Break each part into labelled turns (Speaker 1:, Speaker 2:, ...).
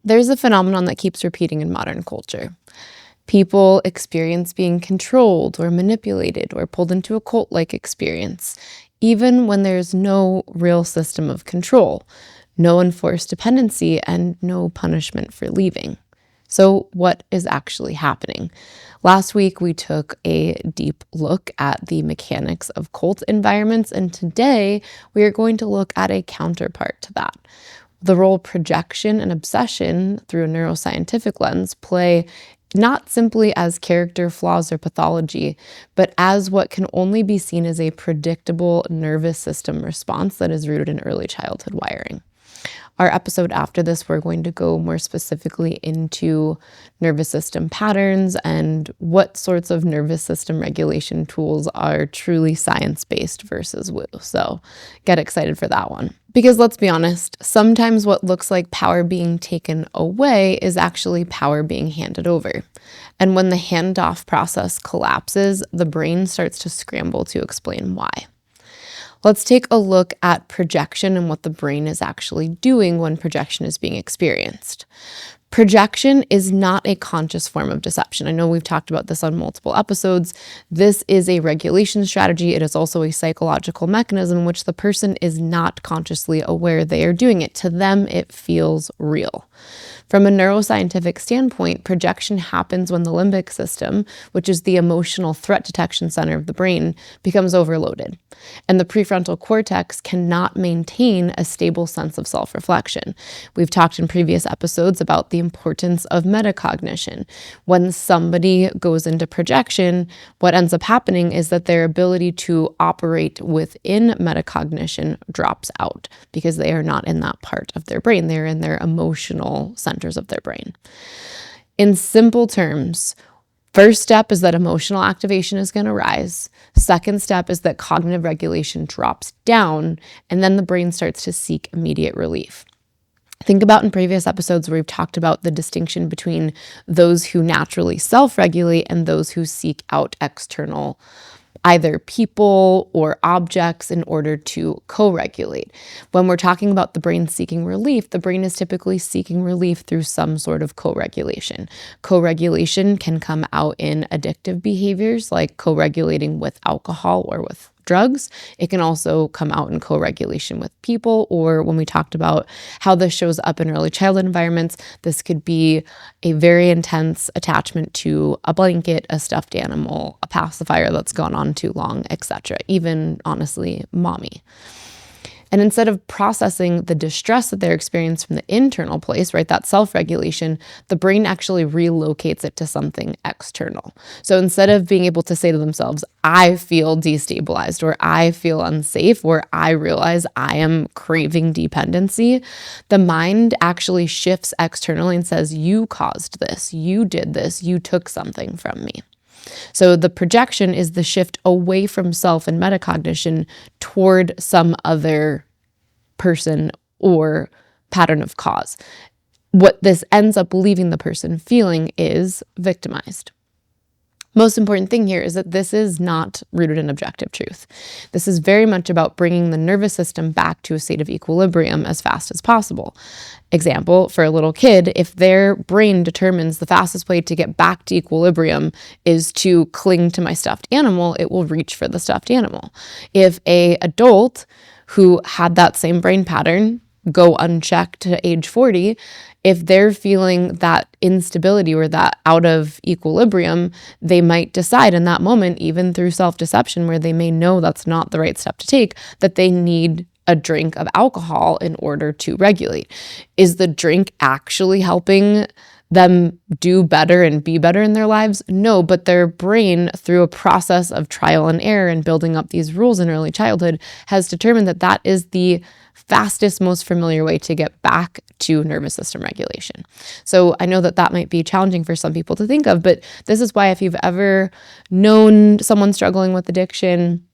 Speaker 1: There's a phenomenon that keeps repeating in modern culture. People experience being controlled or manipulated or pulled into a cult-like experience, even when there's no real system of control, no enforced dependency, and no punishment for leaving. So what is actually happening? Last week, we took a deep look at the mechanics of cult environments, and today we are going to look at a counterpart to that. The role projection and obsession through a neuroscientific lens play not simply as character flaws or pathology, but as what can only be seen as a predictable nervous system response that is rooted in early childhood wiring. Our episode after this, we're going to go more specifically into nervous system patterns and what sorts of nervous system regulation tools are truly science-based versus woo. So get excited for that one. Because let's be honest, sometimes what looks like power being taken away is actually power being handed over. And when the handoff process collapses, the brain starts to scramble to explain why. Let's take a look at projection and what the brain is actually doing when projection is being experienced. Projection is not a conscious form of deception. I know we've talked about this on multiple episodes. This is a regulation strategy. It is also a psychological mechanism in which the person is not consciously aware they are doing it. To them, it feels real. From a neuroscientific standpoint, projection happens when the limbic system, which is the emotional threat detection center of the brain, becomes overloaded. And the prefrontal cortex cannot maintain a stable sense of self-reflection. We've talked in previous episodes about the importance of metacognition. When somebody goes into projection, what ends up happening is that their ability to operate within metacognition drops out because they are not in that part of their brain. They're in their emotional centers of their brain. In simple terms, first step is that emotional activation is going to rise. Second step is that cognitive regulation drops down, and then the brain starts to seek immediate relief. Think about in previous episodes where we've talked about the distinction between those who naturally self-regulate and those who seek out external either people or objects in order to co-regulate. When we're talking about the brain seeking relief, the brain is typically seeking relief through some sort of co-regulation. Co-regulation can come out in addictive behaviors like co-regulating with alcohol or with drugs. It can also come out in co-regulation with people, or when we talked about how this shows up in early childhood environments, this could be a very intense attachment to a blanket, a stuffed animal, a pacifier that's gone on too long, etc. Even, honestly, mommy. And instead of processing the distress that they're experiencing from the internal place, right, that self-regulation, the brain actually relocates it to something external. So instead of being able to say to themselves, I feel destabilized, or I feel unsafe, or I realize I am craving dependency, the mind actually shifts externally and says, you caused this, you did this, you took something from me. So the projection is the shift away from self and metacognition toward some other person or pattern of cause. What this ends up leaving the person feeling is victimized. Most important thing here is that this is not rooted in objective truth. This is very much about bringing the nervous system back to a state of equilibrium as fast as possible. Example, for a little kid, if their brain determines the fastest way to get back to equilibrium is to cling to my stuffed animal, it will reach for the stuffed animal. If an adult who had that same brain pattern go unchecked to age 40, if they're feeling that instability or that out of equilibrium, they might decide in that moment, even through self-deception, where they may know that's not the right step to take, that they need a drink of alcohol in order to regulate. Is the drink actually helping them do better and be better in their lives? No, but their brain, through a process of trial and error and building up these rules in early childhood, has determined that that is the fastest, most familiar way to get back to nervous system regulation. So I know that that might be challenging for some people to think of, but this is why if you've ever known someone struggling with addiction,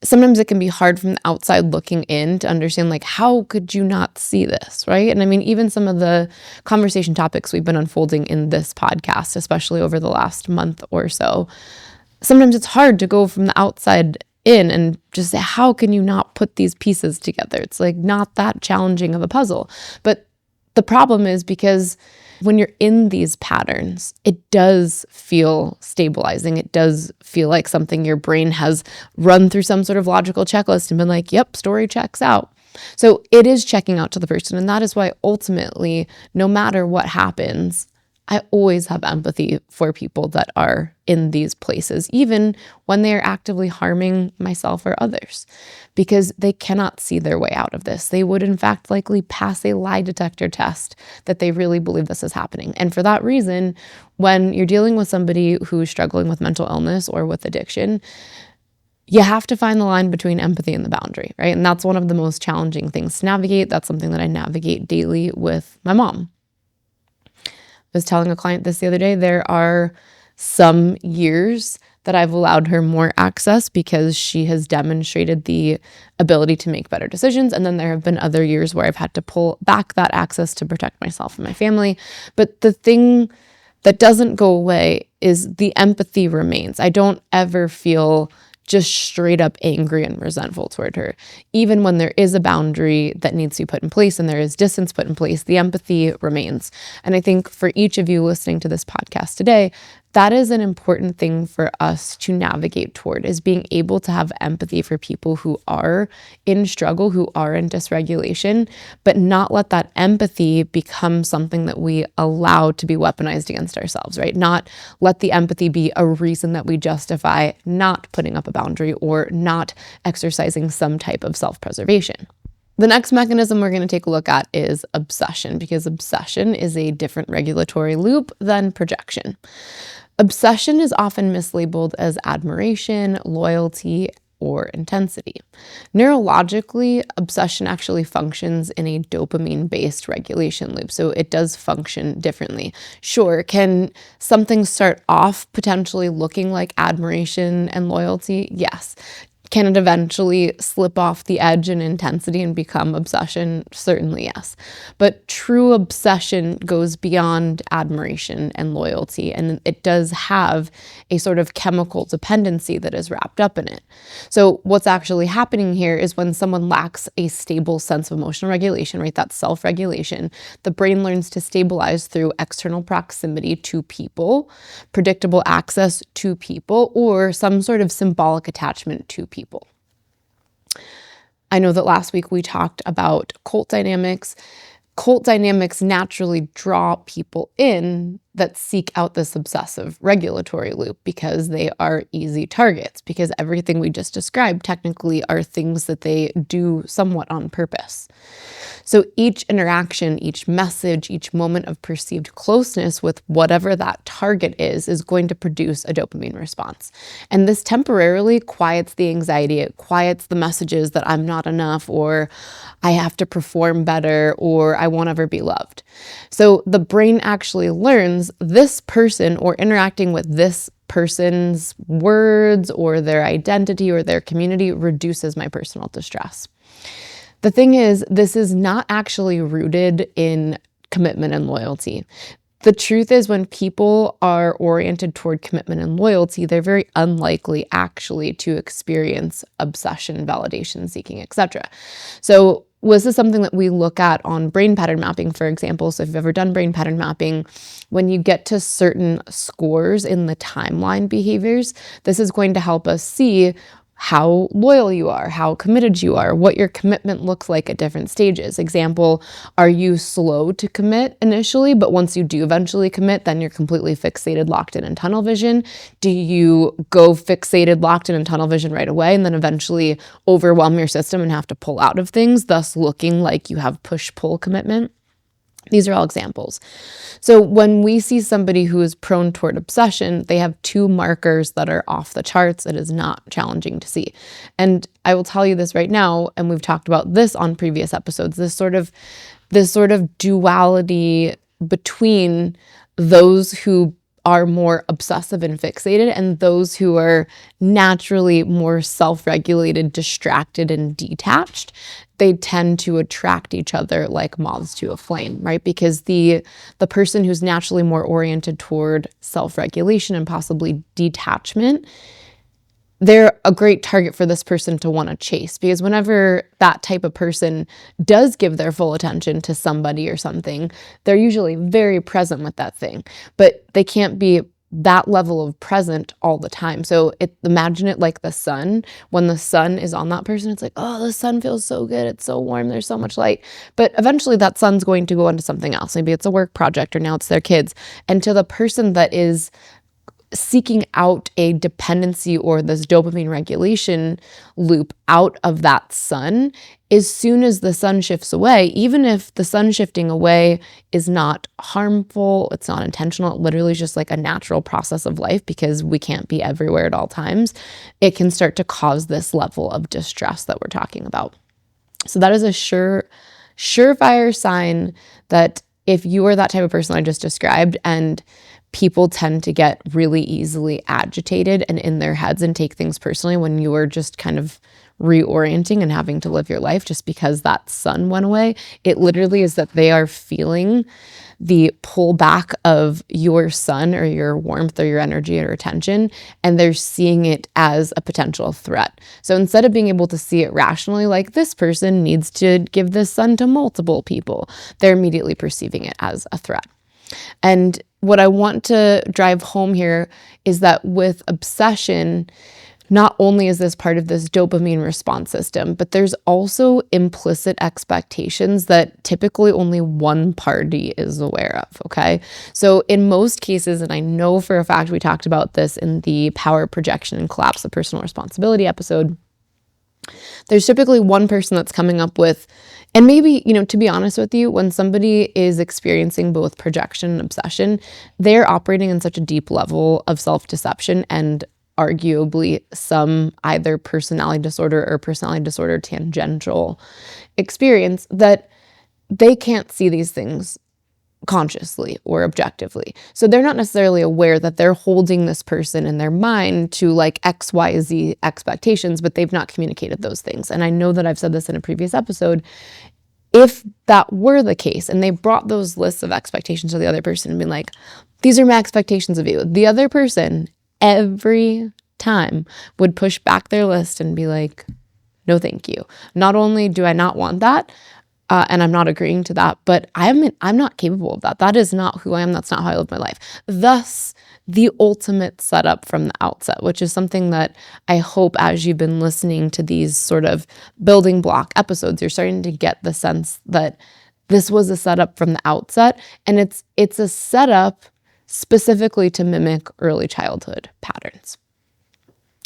Speaker 1: sometimes it can be hard from the outside looking in to understand, like, how could you not see this, right? And I mean, even some of the conversation topics we've been unfolding in this podcast, especially over the last month or so, sometimes it's hard to go from the outside in and just say, how can you not put these pieces together? It's like not that challenging of a puzzle. But The problem is because when you're in these patterns, it does feel stabilizing. It does feel like something your brain has run through some sort of logical checklist and been like, yep, story checks out. So it is checking out to the person. And that is why ultimately, no matter what happens, I always have empathy for people that are in these places, even when they are actively harming myself or others, because they cannot see their way out of this. They would, in fact, likely pass a lie detector test that they really believe this is happening. And for that reason, when you're dealing with somebody who's struggling with mental illness or with addiction, you have to find the line between empathy and the boundary, right? And that's one of the most challenging things to navigate. That's something that I navigate daily with my mom. I was telling a client this the other day, there are some years that I've allowed her more access because she has demonstrated the ability to make better decisions. And then there have been other years where I've had to pull back that access to protect myself and my family. But the thing that doesn't go away is the empathy remains. I don't ever feel just straight up angry and resentful toward her. Even when there is a boundary that needs to be put in place and there is distance put in place, the empathy remains. And I think for each of you listening to this podcast today, that is an important thing for us to navigate toward, is being able to have empathy for people who are in struggle, who are in dysregulation, but not let that empathy become something that we allow to be weaponized against ourselves, right? Not let the empathy be a reason that we justify not putting up a boundary or not exercising some type of self-preservation. The next mechanism we're going to take a look at is obsession, because obsession is a different regulatory loop than projection. Obsession is often mislabeled as admiration, loyalty, or intensity. Neurologically, obsession actually functions in a dopamine-based regulation loop, so it does function differently. Sure, can something start off potentially looking like admiration and loyalty? Yes. Can it eventually slip off the edge in intensity and become obsession? Certainly, yes. But true obsession goes beyond admiration and loyalty, and it does have a sort of chemical dependency that is wrapped up in it. So what's actually happening here is when someone lacks a stable sense of emotional regulation, right, that self-regulation, the brain learns to stabilize through external proximity to people, predictable access to people, or some sort of symbolic attachment to people. I know that last week we talked about cult dynamics. Cult dynamics naturally draw people in that seek out this obsessive regulatory loop because they are easy targets, because everything we just described technically are things that they do somewhat on purpose. So each interaction, each message, each moment of perceived closeness with whatever that target is going to produce a dopamine response. And this temporarily quiets the anxiety. It quiets the messages that I'm not enough, or I have to perform better, or I won't ever be loved. So the brain actually learns this person, or interacting with this person's words or their identity or their community, reduces my personal distress. The thing is, this is not actually rooted in commitment and loyalty. The truth is, when people are oriented toward commitment and loyalty, they're very unlikely actually to experience obsession, validation seeking, etc. So this is something that we look at on brain pattern mapping, for example. So if you've ever done brain pattern mapping, when you get to certain scores in the timeline behaviors, this is going to help us see how loyal you are, how committed you are, what your commitment looks like at different stages. Example, are you slow to commit initially, but once you do eventually commit, then you're completely fixated, locked in tunnel vision? Do you go fixated, locked in tunnel vision right away and then eventually overwhelm your system and have to pull out of things, thus looking like you have push-pull commitment? These are all examples. So when we see somebody who is prone toward obsession, they have two markers that are off the charts. It is not challenging to see. And I will tell you this right now, and we've talked about this on previous episodes, this sort of duality between those who are more obsessive and fixated and those who are naturally more self-regulated, distracted, and detached. They tend to attract each other like moths to a flame, right? Because the person who's naturally more oriented toward self-regulation and possibly detachment, they're a great target for this person to want to chase, because whenever that type of person does give their full attention to somebody or something, they're usually very present with that thing, but they can't be that level of present all the time. So imagine it like the sun. When the sun is on that person, it's like, oh, the sun feels so good. It's so warm. There's so much light. But eventually that sun's going to go into something else. Maybe it's a work project, or now it's their kids. And to the person that is seeking out a dependency or this dopamine regulation loop out of that sun, as soon as the sun shifts away, even if the sun shifting away is not harmful, it's not intentional, it literally is just like a natural process of life, because we can't be everywhere at all times, it can start to cause this level of distress that we're talking about. So that is a surefire sign that if you are that type of person I just described, and people tend to get really easily agitated and in their heads and take things personally when you are just kind of reorienting and having to live your life just because that sun went away. It literally is that they are feeling the pullback of your sun or your warmth or your energy or attention, and they're seeing it as a potential threat. So instead of being able to see it rationally, like this person needs to give this sun to multiple people, they're immediately perceiving it as a threat. And what I want to drive home here is that with obsession, not only is this part of this dopamine response system, but there's also implicit expectations that typically only one party is aware of, okay? So in most cases, and I know for a fact we talked about this in the power, projection, and collapse of personal responsibility episode, there's typically one person that's coming up with, and maybe, to be honest with you, when somebody is experiencing both projection and obsession, they're operating in such a deep level of self-deception and arguably some either personality disorder or personality disorder tangential experience that they can't see these things consciously or objectively. So they're not necessarily aware that they're holding this person in their mind to like XYZ expectations, but they've not communicated those things. And I know that I've said this in a previous episode. If that were the case and they brought those lists of expectations to the other person and been like, these are my expectations of you, the other person every time would push back their list and be like, no, thank you. Not only do I not want that, and I'm not agreeing to that, but I'm not capable of that. That is not who I am. That's not how I live my life. Thus, the ultimate setup from the outset, which is something that I hope as you've been listening to these sort of building block episodes, you're starting to get the sense that this was a setup from the outset, and it's a setup specifically to mimic early childhood patterns.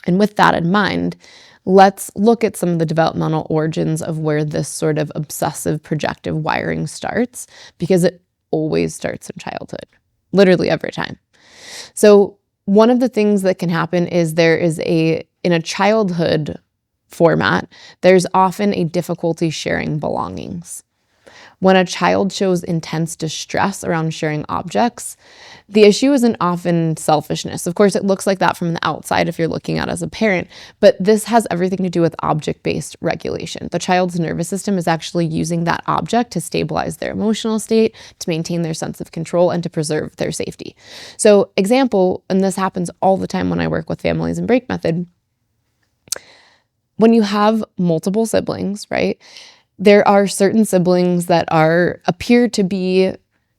Speaker 1: And with that in mind, let's look at some of the developmental origins of where this sort of obsessive projective wiring starts, because it always starts in childhood, literally every time. So one of the things that can happen is in a childhood format, there's often a difficulty sharing belongings. When a child shows intense distress around sharing objects, the issue isn't often selfishness. Of course, it looks like that from the outside if you're looking at it as a parent, but this has everything to do with object-based regulation. The child's nervous system is actually using that object to stabilize their emotional state, to maintain their sense of control, and to preserve their safety. So, example, and this happens all the time when I work with families in Break Method, when you have multiple siblings, right? There are certain siblings that appear to be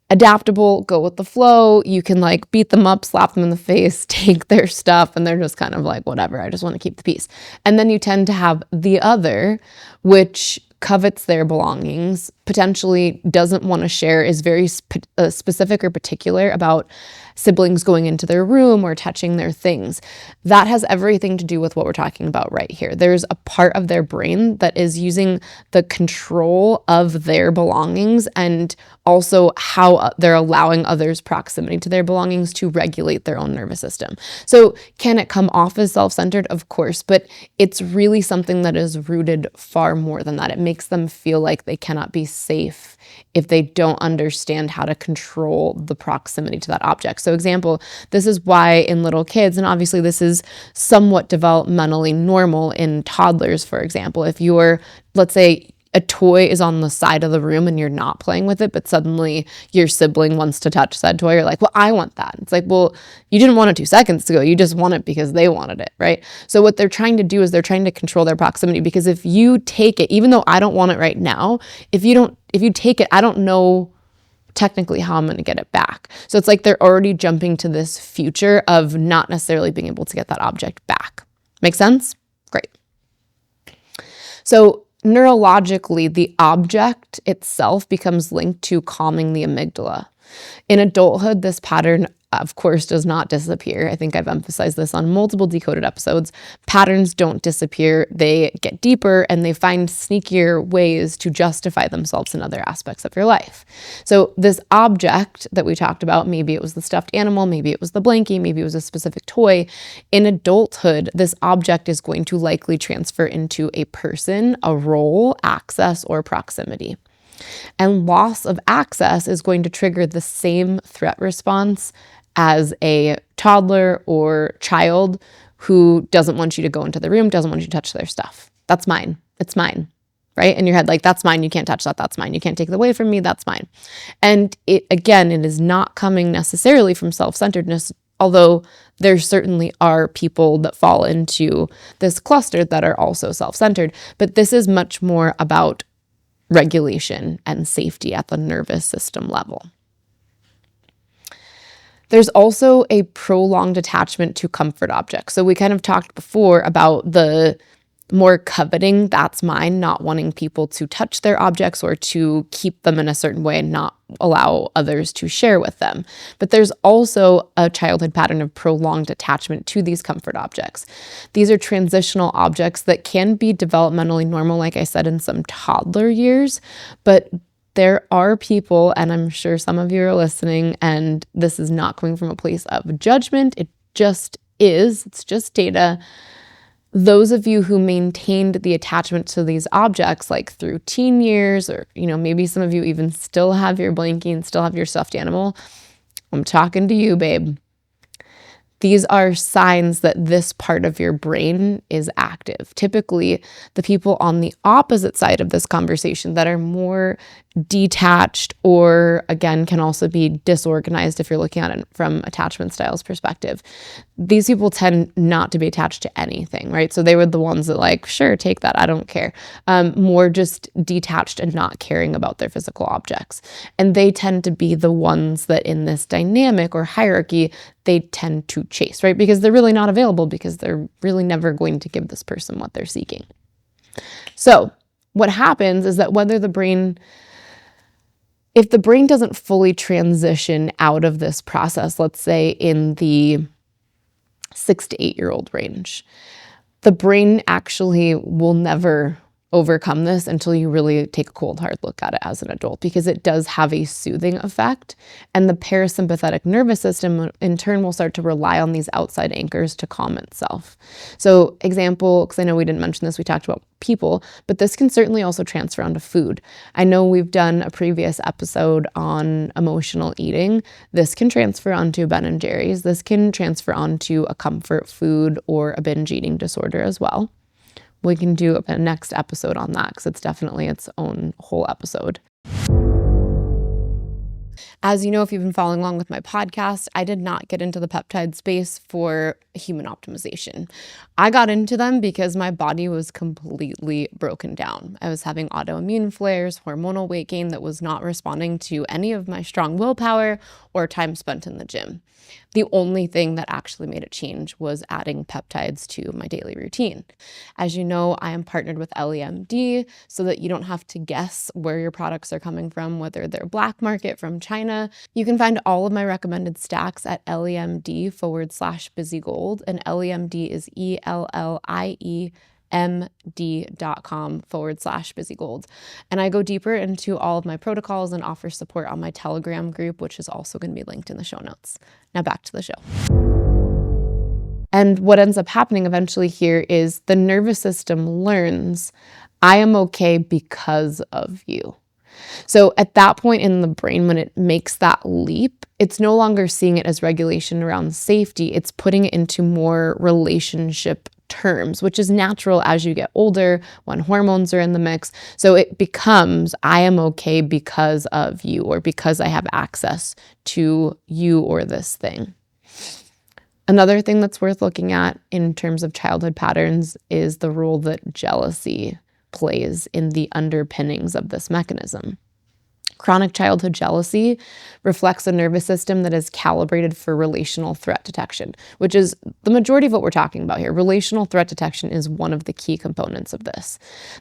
Speaker 1: adaptable, go with the flow. You can like beat them up, slap them in the face, take their stuff, and they're just kind of like, whatever, I just want to keep the peace. And then you tend to have the other, which covets their belongings, potentially doesn't want to share, is very specific or particular about siblings going into their room or touching their things. That has everything to do with what we're talking about right here. There's a part of their brain that is using the control of their belongings and also how they're allowing others' proximity to their belongings to regulate their own nervous system. So can it come off as self-centered? Of course, but it's really something that is rooted far more than that. It makes them feel like they cannot be safe if they don't understand how to control the proximity to that object. So example, this is why in little kids, and obviously this is somewhat developmentally normal in toddlers, for example, if you're, let's say a toy is on the side of the room and you're not playing with it, but suddenly your sibling wants to touch said toy, you're like, well, I want that. It's like, well, you didn't want it 2 seconds ago. You just want it because they wanted it, right? So what they're trying to do is they're trying to control their proximity, because if you take it, even though I don't want it right now, if you take it, I don't know technically how I'm going to get it back. So it's like they're already jumping to this future of not necessarily being able to get that object back. Make sense? Great. So neurologically, the object itself becomes linked to calming the amygdala. In adulthood, this pattern, of course, does not disappear. I think I've emphasized this on multiple Decoded episodes. Patterns don't disappear. They get deeper and they find sneakier ways to justify themselves in other aspects of your life. So this object that we talked about, maybe it was the stuffed animal, maybe it was the blankie, maybe it was a specific toy. In adulthood, this object is going to likely transfer into a person, a role, access, or proximity. And loss of access is going to trigger the same threat response as a toddler or child who doesn't want you to go into the room, doesn't want you to touch their stuff. That's mine. It's mine, right? In your head, like, that's mine. You can't touch that. That's mine. You can't take it away from me. That's mine. And it is not coming necessarily from self-centeredness, although there certainly are people that fall into this cluster that are also self-centered. But this is much more about regulation and safety at the nervous system level. There's also a prolonged attachment to comfort objects. So we kind of talked before about the more coveting, that's mine, not wanting people to touch their objects or to keep them in a certain way and not allow others to share with them. But there's also a childhood pattern of prolonged attachment to these comfort objects. These are transitional objects that can be developmentally normal, like I said, in some toddler years, but there are people, and I'm sure some of you are listening, and this is not coming from a place of judgment, it just is, it's just data. Those of you who maintained the attachment to these objects, like through teen years, or, maybe some of you even still have your blankie and still have your stuffed animal, I'm talking to you, babe. These are signs that this part of your brain is active. Typically, the people on the opposite side of this conversation that are more detached, or again, can also be disorganized if you're looking at it from attachment styles perspective. These people tend not to be attached to anything, right? So they were the ones that like, sure, take that, I don't care. More just detached and not caring about their physical objects. And they tend to be the ones that in this dynamic or hierarchy, they tend to chase, right? Because they're really not available, because they're really never going to give this person what they're seeking. So what happens is that if the brain doesn't fully transition out of this process, let's say in the 6 to 8-year-old range, the brain actually will never overcome this until you really take a cold, hard look at it as an adult, because it does have a soothing effect. And the parasympathetic nervous system in turn will start to rely on these outside anchors to calm itself. So example, because I know we didn't mention this, we talked about people, but this can certainly also transfer onto food. I know we've done a previous episode on emotional eating. This can transfer onto Ben & Jerry's. This can transfer onto a comfort food or a binge eating disorder as well. We can do a next episode on that, because it's definitely its own whole episode. As you know, if you've been following along with my podcast, I did not get into the peptide space for human optimization. I got into them because my body was completely broken down. I was having autoimmune flares, hormonal weight gain that was not responding to any of my strong willpower or time spent in the gym. The only thing that actually made it change was adding peptides to my daily routine. As you know, I am partnered with LEMD so that you don't have to guess where your products are coming from, whether they're black market from China. You can find all of my recommended stacks at LEMD/Bizzie Gold, and LEMD is ELLIEMD.com/Bizzie Gold. And I go deeper into all of my protocols and offer support on my Telegram group, which is also going to be linked in the show notes. Now back to the show. And what ends up happening eventually here is the nervous system learns, I am okay because of you. So at that point in the brain, when it makes that leap, it's no longer seeing it as regulation around safety. It's putting it into more relationship terms, which is natural as you get older when hormones are in the mix. So it becomes, I am okay because of you, or because I have access to you or this thing. Another thing that's worth looking at in terms of childhood patterns is the role that jealousy plays in the underpinnings of this mechanism. Chronic childhood jealousy reflects a nervous system that is calibrated for relational threat detection, which is the majority of what we're talking about here. Relational threat detection is one of the key components of this.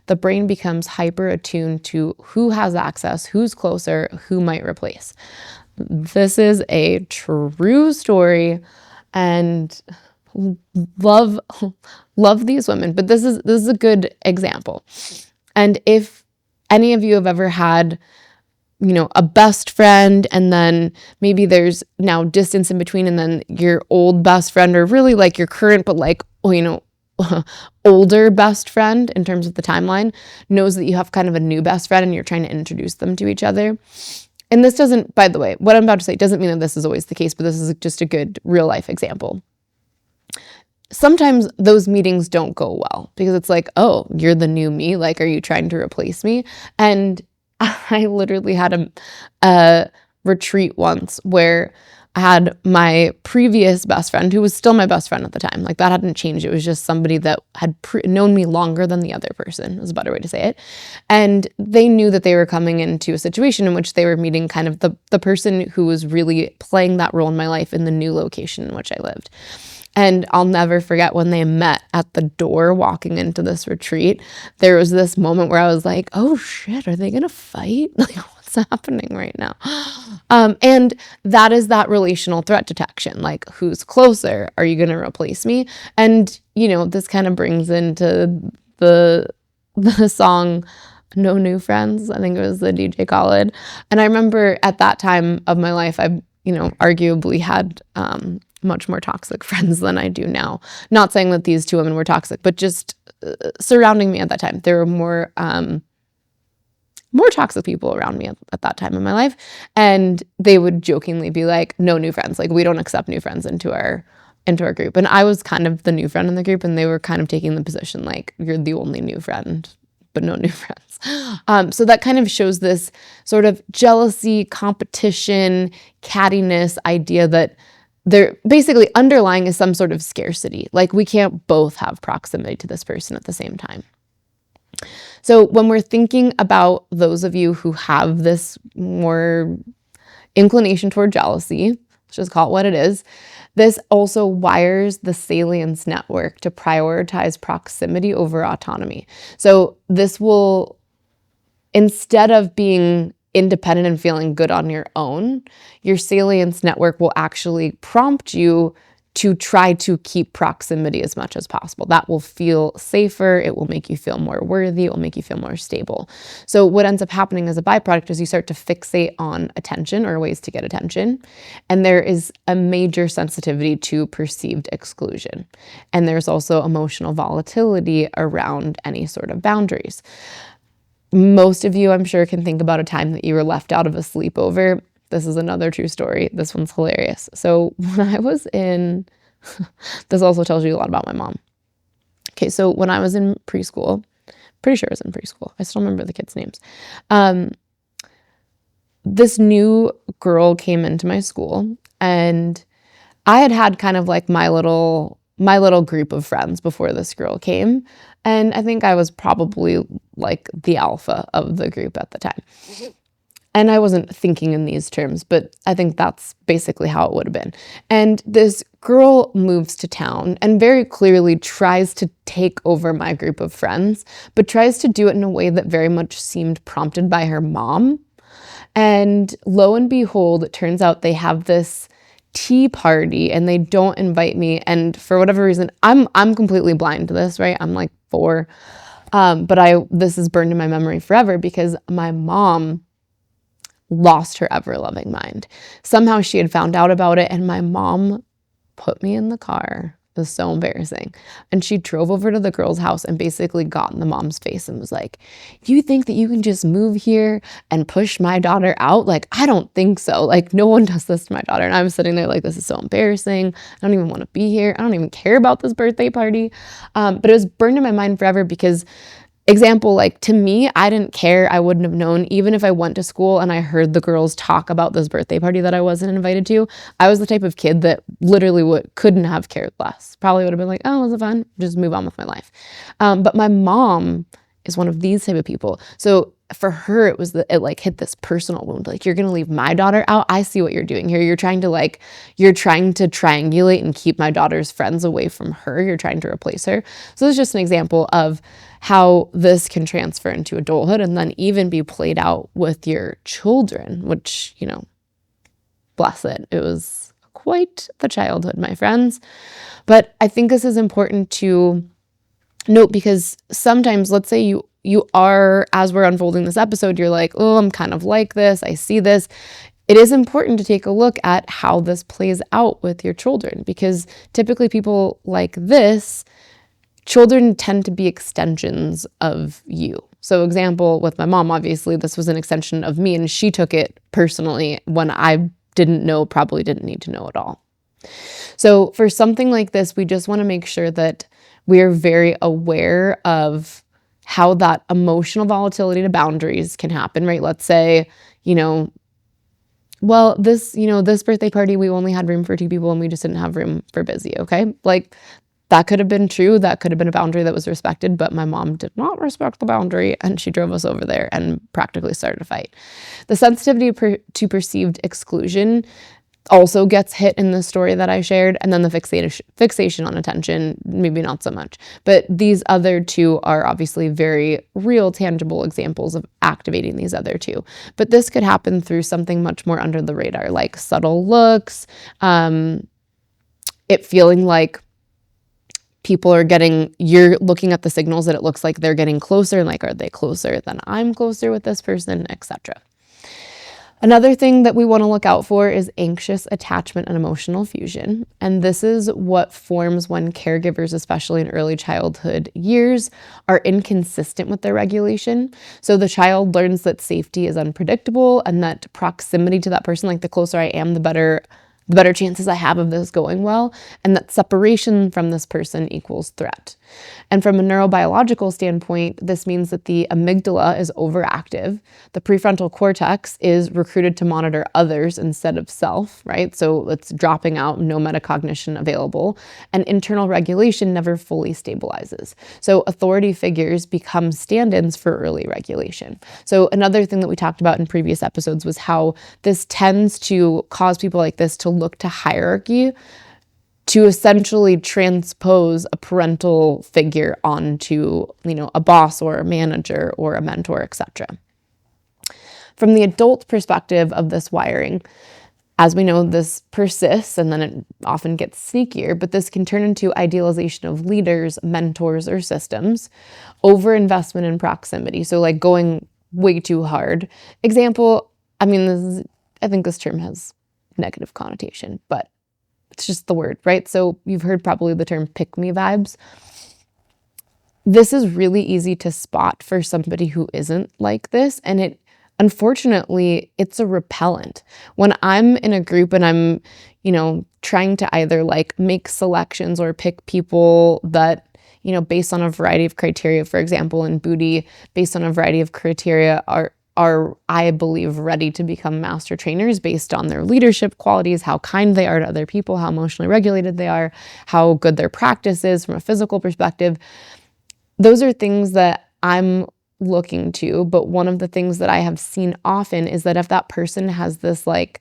Speaker 1: The brain becomes hyper attuned to who has access, who's closer, who might replace. This is a true story, and love these women, but this is a good example. And if any of you have ever had a best friend, and then maybe there's now distance in between, and then your old best friend, or really like your current, but like, older best friend in terms of the timeline, knows that you have kind of a new best friend and you're trying to introduce them to each other. And this doesn't, by the way, what I'm about to say doesn't mean that this is always the case, but this is just a good real life example. Sometimes those meetings don't go well because it's like, oh, you're the new me. Like, are you trying to replace me? And I literally had a retreat once where I had my previous best friend, who was still my best friend at the time. Like, that hadn't changed. It was just somebody that had known me longer than the other person, is a better way to say it. And they knew that they were coming into a situation in which they were meeting kind of the person who was really playing that role in my life in the new location in which I lived. And I'll never forget when they met at the door walking into this retreat, there was this moment where I was like, oh shit, are they going to fight? Like, what's happening right now? And that is that relational threat detection. Like, who's closer? Are you going to replace me? And, this kind of brings into the song, No New Friends. I think it was the DJ Khaled. And I remember at that time of my life, I, arguably had, much more toxic friends than I do now. Not saying that these two women were toxic, but just surrounding me at that time. There were more toxic people around me at that time in my life. And they would jokingly be like, no new friends. Like, we don't accept new friends into our group. And I was kind of the new friend in the group, and they were kind of taking the position like, you're the only new friend, but no new friends. So that kind of shows this sort of jealousy, competition, cattiness idea that they're basically underlying is some sort of scarcity. Like, we can't both have proximity to this person at the same time. So when we're thinking about those of you who have this more inclination toward jealousy, let's just call it what it is, this also wires the salience network to prioritize proximity over autonomy. So this will, instead of being independent and feeling good on your own, your salience network will actually prompt you to try to keep proximity as much as possible. That will feel safer. It will make you feel more worthy. It will make you feel more stable. So what ends up happening as a byproduct is you start to fixate on attention or ways to get attention. And there is a major sensitivity to perceived exclusion. And there's also emotional volatility around any sort of boundaries. Most of you, I'm sure, can think about a time that you were left out of a sleepover. This is another true story. This one's hilarious. So when I was in, this also tells you a lot about my mom. Okay, so when I was in preschool, pretty sure I was in preschool. I still remember the kids' names. This new girl came into my school, and I had kind of like my little group of friends before this girl came. And I think I was probably like the alpha of the group at the time. And I wasn't thinking in these terms, but I think that's basically how it would have been. And this girl moves to town and very clearly tries to take over my group of friends, but tries to do it in a way that very much seemed prompted by her mom. And lo and behold, it turns out they have this tea party and they don't invite me. And for whatever reason, I'm completely blind to this, right? I'm like 4. But this is burned in my memory forever because my mom lost her ever-loving mind. Somehow she had found out about it, and my mom put me in the car. It was so embarrassing. And she drove over to the girl's house and basically got in the mom's face and was like, you think that you can just move here and push my daughter out? Like, I don't think so. Like, no one does this to my daughter. And I was sitting there like, this is so embarrassing. I don't even want to be here. I don't even care about this birthday party. But it was burned in my mind forever because, example, like to me, I didn't care. I wouldn't have known. Even if I went to school and I heard the girls talk about this birthday party that I wasn't invited to, I was the type of kid that literally couldn't have cared less. Probably would have been like, oh, was it fun? Just move on with my life. But my mom is one of these type of people. So for her, it was it like hit this personal wound. Like, you're going to leave my daughter out. I see what you're doing here. You're trying to triangulate and keep my daughter's friends away from her. You're trying to replace her. So this is just an example of how this can transfer into adulthood and then even be played out with your children, which, bless it. It was quite the childhood, my friends. But I think this is important to note because sometimes, let's say you are, as we're unfolding this episode, you're like, oh, I'm kind of like this. I see this. It is important to take a look at how this plays out with your children because typically people like this, children tend to be extensions of you. So example, with my mom, obviously, this was an extension of me and she took it personally when I probably didn't need to know at all. So for something like this, we just want to make sure that we are very aware of how that emotional volatility to boundaries can happen, right? Let's say, well, this birthday party, we only had room for 2 people and we just didn't have room for Bizzie, okay? Like, that could have been true. That could have been a boundary that was respected, but my mom did not respect the boundary and she drove us over there and practically started a fight. The sensitivity to perceived exclusion also gets hit in the story that I shared, and then the fixation on attention, maybe not so much. But these other 2 are obviously very real, tangible examples of activating these other 2. But this could happen through something much more under the radar, like subtle looks, it feeling like you're looking at the signals that it looks like they're getting closer, and like, are they closer than I'm closer with this person, etc. Another thing that we want to look out for is anxious attachment and emotional fusion. And this is what forms when caregivers, especially in early childhood years, are inconsistent with their regulation. So the child learns that safety is unpredictable and that proximity to that person, like the closer I am, the better chances I have of this going well, and that separation from this person equals threat. And from a neurobiological standpoint, this means that the amygdala is overactive. The prefrontal cortex is recruited to monitor others instead of self, right? So it's dropping out, no metacognition available, and internal regulation never fully stabilizes. So authority figures become stand-ins for early regulation. So another thing that we talked about in previous episodes was how this tends to cause people like this to look to hierarchy to essentially transpose a parental figure onto, a boss or a manager or a mentor, etc. From the adult perspective of this wiring, as we know, this persists and then it often gets sneakier, but this can turn into idealization of leaders, mentors, or systems, overinvestment in proximity. So like going way too hard. Example, I think this term has negative connotation, but it's just the word, right? So you've heard probably the term pick me vibes. This is really easy to spot for somebody who isn't like this. And unfortunately, it's a repellent. When I'm in a group and I'm, trying to either like make selections or pick people that, based on a variety of criteria, for example, in Booty, based on a variety of criteria are, I believe, ready to become master trainers based on their leadership qualities, how kind they are to other people, how emotionally regulated they are, how good their practice is from a physical perspective. Those are things that I'm looking to, but one of the things that I have seen often is that if that person has this like,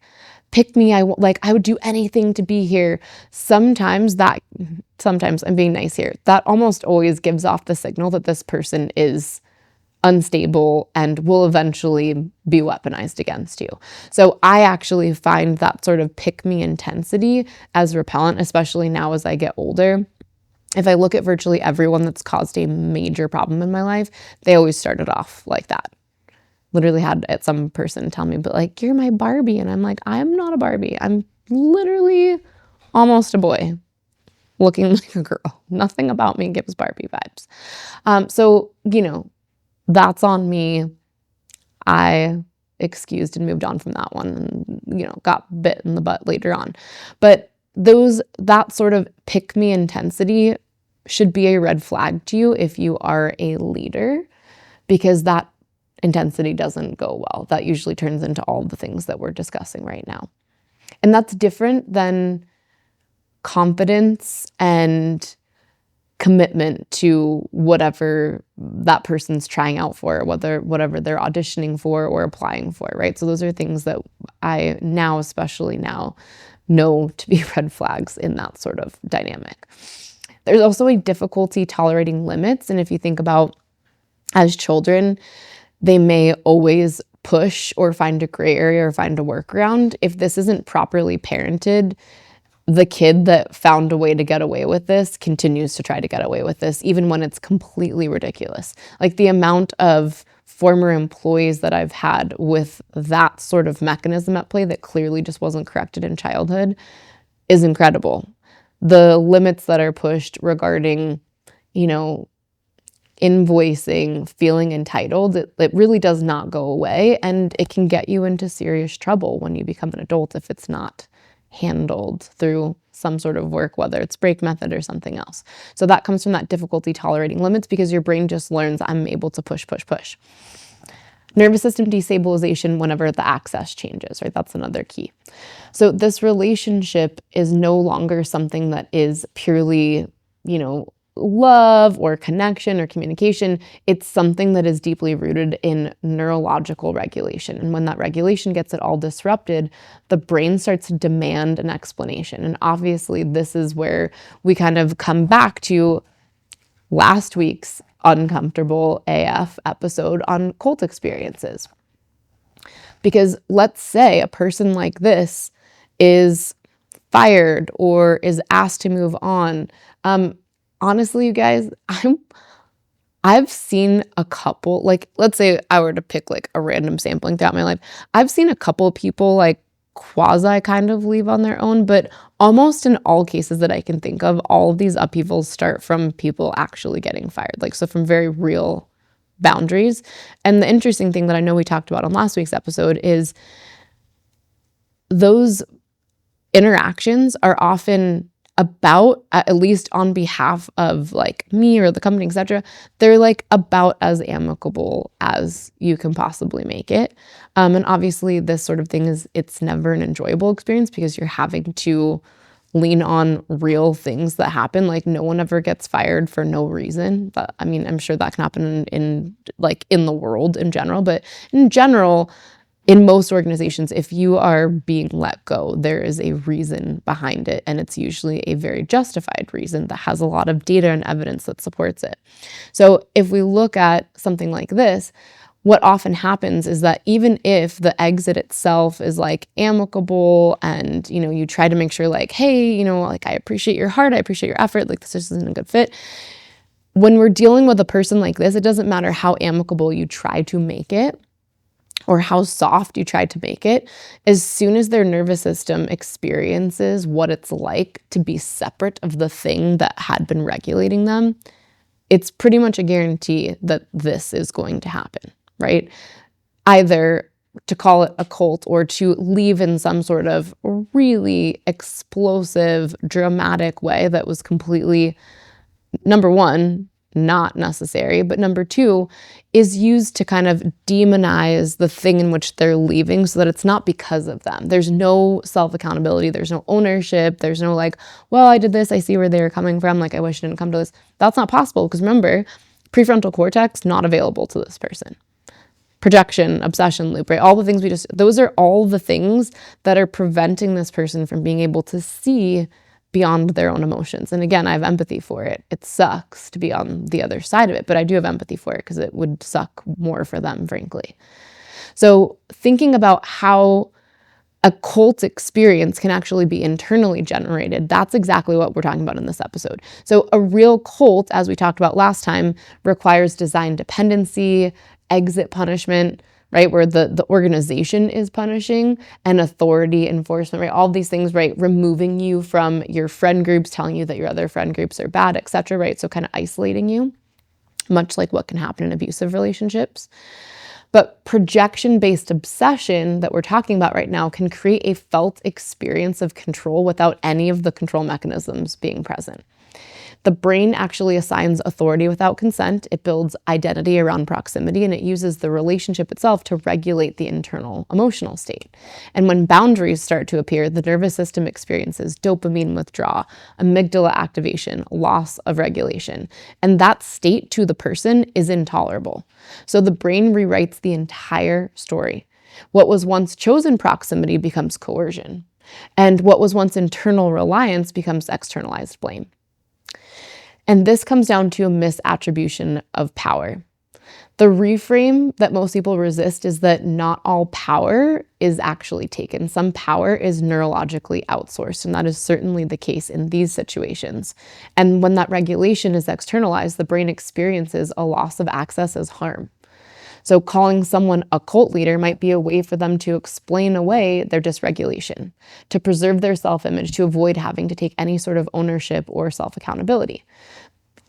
Speaker 1: pick me, I would do anything to be here, sometimes I'm being nice here, that almost always gives off the signal that this person is unstable and will eventually be weaponized against you. So I actually find that sort of pick me intensity as repellent, especially now as I get older. If I look at virtually everyone that's caused a major problem in my life, they always started off like that. Literally had some person tell me, but like, you're my Barbie. And I'm like, I'm not a Barbie. I'm literally almost a boy. looking like a girl. Nothing about me gives Barbie vibes. So, that's on me. I excused and moved on from that one and, got bit in the butt later on. But that sort of pick me intensity should be a red flag to you if you are a leader, because that intensity doesn't go well. That usually turns into all the things that we're discussing right now. And that's different than confidence and commitment to whatever that person's trying out for, whatever they're auditioning for or applying for, right? So those are things that I now, especially now, know to be red flags in that sort of dynamic. There's also a difficulty tolerating limits. And if you think about as children, they may always push or find a gray area or find a workaround. If this isn't properly parented, the kid that found a way to get away with this continues to try to get away with this, even when it's completely ridiculous. Like the amount of former employees that I've had with that sort of mechanism at play that clearly just wasn't corrected in childhood is incredible. The limits that are pushed regarding, invoicing, feeling entitled, it really does not go away, and it can get you into serious trouble when you become an adult if it's not handled through some sort of work, whether it's break method or something else. So that comes from that difficulty tolerating limits, because your brain just learns I'm able to push. Nervous system destabilization whenever the access changes, right? That's another key. So this relationship is no longer something that is purely, love or connection or communication. It's something that is deeply rooted in neurological regulation. And when that regulation gets it all disrupted, the brain starts to demand an explanation. And obviously, this is where we kind of come back to last week's uncomfortable AF episode on cult experiences. Because let's say a person like this is fired or is asked to move on. Honestly, you guys, I've seen a couple, like, let's say I were to pick like a random sampling throughout my life. I've seen a couple of people like quasi kind of leave on their own, but almost in all cases that I can think of, all of these upheavals start from people actually getting fired. Like, so from very real boundaries. And the interesting thing that I know we talked about on last week's episode is those interactions are often about, at least on behalf of like me or the company, etc., they're like about as amicable as you can possibly make it. And obviously this sort of thing it's never an enjoyable experience, because you're having to lean on real things that happen. Like no one ever gets fired for no reason. But I mean, I'm sure that can happen in the world in general, but in general, in most organizations, if you are being let go, there is a reason behind it, and it's usually a very justified reason that has a lot of data and evidence that supports it. So if we look at something like this, what often happens is that even if the exit itself is like amicable and, you try to make sure like, hey, like I appreciate your heart, I appreciate your effort, like this just isn't a good fit. When we're dealing with a person like this, it doesn't matter how amicable you try to make it or how soft you try to make it. As soon as their nervous system experiences what it's like to be separate of the thing that had been regulating them, it's pretty much a guarantee that this is going to happen, right? Either to call it a cult or to leave in some sort of really explosive, dramatic way that was completely, number one, not necessary, but number two, is used to kind of demonize the thing in which they're leaving so that it's not because of them. There's no self-accountability. There's no ownership. There's no like, well, I did this. I see where they were coming from. Like, I wish I didn't come to this. That's not possible, because remember, prefrontal cortex, not available to this person. Projection, obsession loop, right? All the things those are all the things that are preventing this person from being able to see beyond their own emotions. And again, I have empathy for it. It sucks to be on the other side of it, but I do have empathy for it because it would suck more for them, frankly. So thinking about how a cult experience can actually be internally generated, that's exactly what we're talking about in this episode. So a real cult, as we talked about last time, requires design dependency, exit punishment, right? Where the organization is punishing, and authority, enforcement, right? All these things, right? Removing you from your friend groups, telling you that your other friend groups are bad, etc., right? So kind of isolating you, much like what can happen in abusive relationships. But projection-based obsession that we're talking about right now can create a felt experience of control without any of the control mechanisms being present. The brain actually assigns authority without consent. It builds identity around proximity, and it uses the relationship itself to regulate the internal emotional state. And when boundaries start to appear, the nervous system experiences dopamine withdrawal, amygdala activation, loss of regulation. And that state to the person is intolerable. So the brain rewrites the entire story. What was once chosen proximity becomes coercion. And what was once internal reliance becomes externalized blame. And this comes down to a misattribution of power. The reframe that most people resist is that not all power is actually taken. Some power is neurologically outsourced, and that is certainly the case in these situations. And when that regulation is externalized, the brain experiences a loss of access as harm. So calling someone a cult leader might be a way for them to explain away their dysregulation, to preserve their self-image, to avoid having to take any sort of ownership or self-accountability,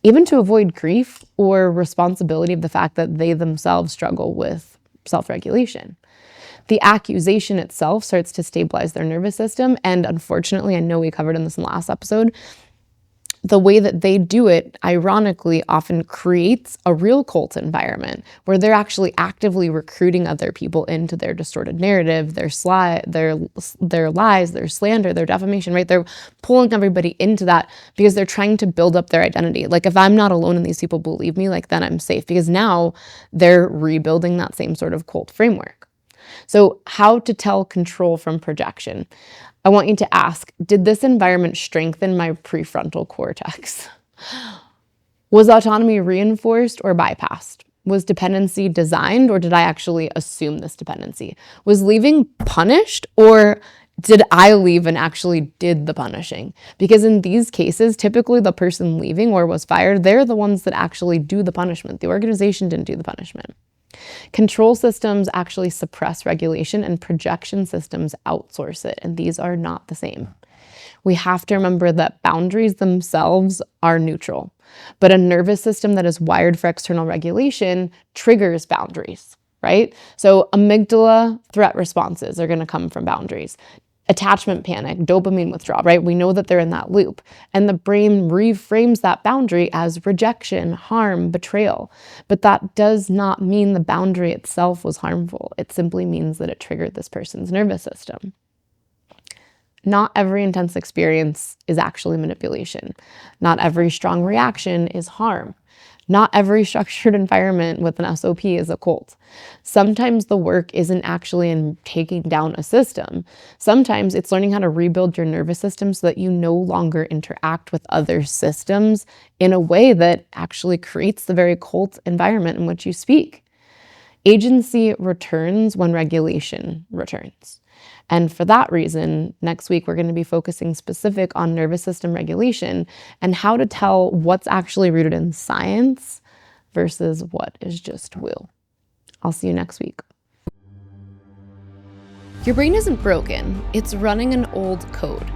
Speaker 1: even to avoid grief or responsibility of the fact that they themselves struggle with self-regulation. The accusation itself starts to stabilize their nervous system, and unfortunately, I know we covered in this in the last episode, the way that they do it, ironically, often creates a real cult environment where they're actually actively recruiting other people into their distorted narrative, their lies, their slander, their defamation, right? They're pulling everybody into that because they're trying to build up their identity. Like, if I'm not alone and these people believe me, like, then I'm safe, because now they're rebuilding that same sort of cult framework. So how to tell control from projection? I want you to ask, did this environment strengthen my prefrontal cortex? Was autonomy reinforced or bypassed? Was dependency designed, or did I actually assume this dependency? Was leaving punished, or did I leave and actually did the punishing? Because in these cases, typically the person leaving or was fired, they're the ones that actually do the punishment. The organization didn't do the punishment. Control systems actually suppress regulation, and projection systems outsource it, and these are not the same. We have to remember that boundaries themselves are neutral, but a nervous system that is wired for external regulation triggers boundaries, right? So amygdala threat responses are going to come from boundaries. Attachment panic, dopamine withdrawal, right? We know that they're in that loop. And the brain reframes that boundary as rejection, harm, betrayal. But that does not mean the boundary itself was harmful. It simply means that it triggered this person's nervous system. Not every intense experience is actually manipulation. Not every strong reaction is harm. Not every structured environment with an SOP is a cult. Sometimes the work isn't actually in taking down a system. Sometimes it's learning how to rebuild your nervous system so that you no longer interact with other systems in a way that actually creates the very cult environment in which you speak. Agency returns when regulation returns. And for that reason, next week, we're going to be focusing specific on nervous system regulation and how to tell what's actually rooted in science versus what is just woo. I'll see you next week. Your brain isn't broken, it's running an old code.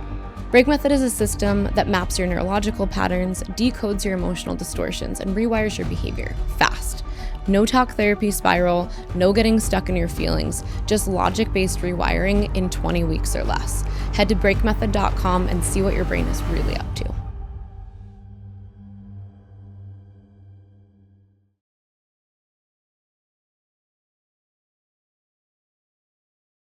Speaker 1: Break Method is a system that maps your neurological patterns, decodes your emotional distortions, and rewires your behavior fast. No talk therapy spiral, no getting stuck in your feelings, just logic-based rewiring in 20 weeks or less. Head to breakmethod.com and see what your brain is really up to.